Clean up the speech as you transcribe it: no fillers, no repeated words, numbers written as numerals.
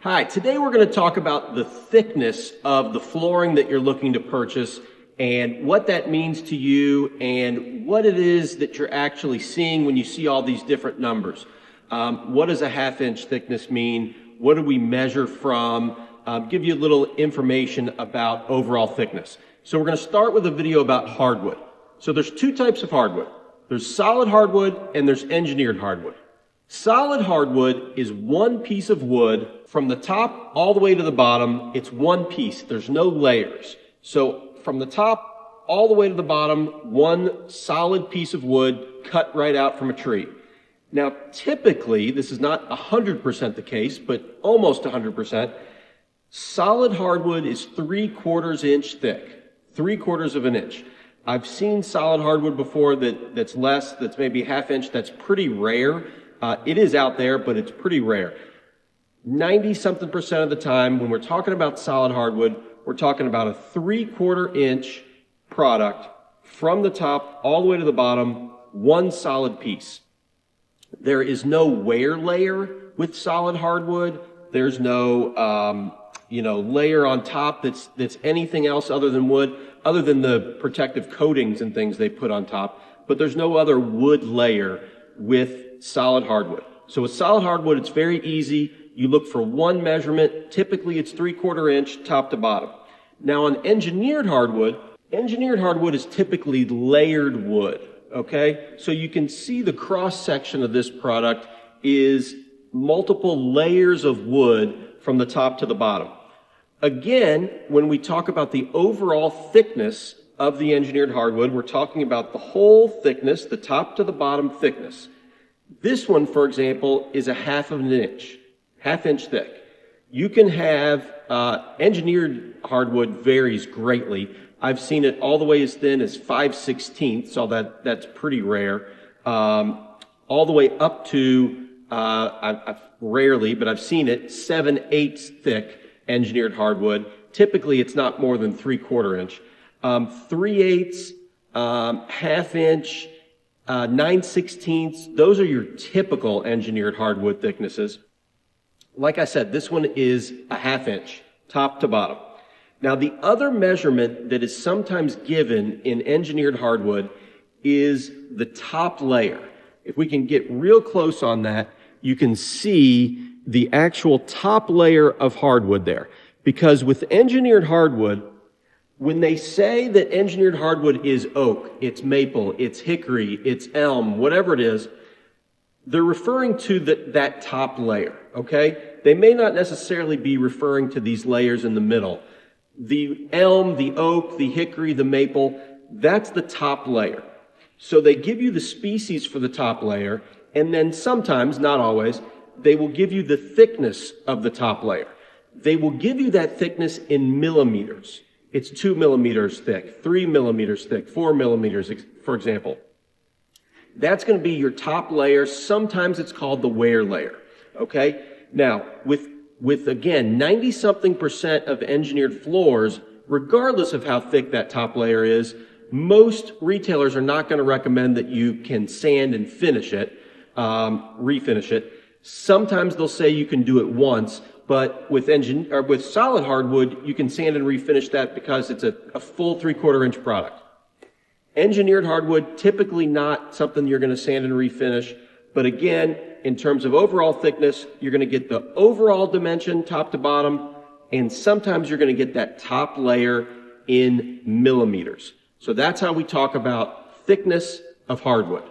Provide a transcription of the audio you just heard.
Hi, today we're going to talk about the thickness of the flooring that you're looking to purchase and what that means to you and what it is that you're actually seeing when you see all these different numbers. What does a half-inch thickness mean? What do we measure from? Give you a little information about overall thickness. So we're going to start with a video about hardwood. So there's two types of hardwood. There's solid hardwood and there's engineered hardwood. Solid hardwood is one piece of wood from the top all the way to the bottom. It's one piece. There's no layers. So from the top all the way to the bottom, one solid piece of wood cut right out from a tree. Now, typically, this is not 100% the case, but almost 100%. Solid hardwood is 3/4 inch thick, 3/4 of an inch. I've seen solid hardwood before that's less, that's maybe ½ inch. That's pretty rare. It is out there, but it's pretty rare. 90-something% of the time, when we're talking about solid hardwood, we're talking about a 3/4 inch product from the top all the way to the bottom, one solid piece. There is no wear layer with solid hardwood. There's no, layer on top that's anything else other than wood, other than the protective coatings and things they put on top. But there's no other wood layer with solid hardwood. So with solid hardwood, it's very easy. You look for one measurement. Typically, it's 3/4 inch top to bottom. Now on engineered hardwood is typically layered wood, okay? So you can see the cross section of this product is multiple layers of wood from the top to the bottom. Again, when we talk about the overall thickness of the engineered hardwood, we're talking about the whole thickness, the top to the bottom thickness. This one, for example, is a ½ inch thick. You can have, engineered hardwood varies greatly. I've seen it all the way as thin as 5/16, so that's pretty rare. All the way up to, I've rarely, but I've seen it, 7/8 thick engineered hardwood. Typically, it's not more than 3/4 inch. 3/8, ½ inch, 9/16, those are your typical engineered hardwood thicknesses. Like I said, this one is a ½ inch, top to bottom. Now, the other measurement that is sometimes given in engineered hardwood is the top layer. If we can get real close on that, you can see the actual top layer of hardwood there. Because with engineered hardwood, when they say that engineered hardwood is oak, it's maple, it's hickory, it's elm, whatever it is, they're referring to that top layer, okay? They may not necessarily be referring to these layers in the middle. The elm, the oak, the hickory, the maple, that's the top layer. So they give you the species for the top layer, and then sometimes, not always, they will give you the thickness of the top layer. They will give you that thickness in millimeters. It's 2 millimeters thick, 3 millimeters thick, 4 millimeters, for example. That's going to be your top layer. Sometimes it's called the wear layer, okay? Now, with again, 90-something% of engineered floors, regardless of how thick that top layer is, most retailers are not going to recommend that you can sand and finish it, refinish it. Sometimes they'll say you can do it once, but with solid hardwood, you can sand and refinish that because it's a full 3/4 inch product. Engineered hardwood, typically not something you're going to sand and refinish, but again, in terms of overall thickness, you're going to get the overall dimension top to bottom, and sometimes you're going to get that top layer in millimeters. So that's how we talk about thickness of hardwood.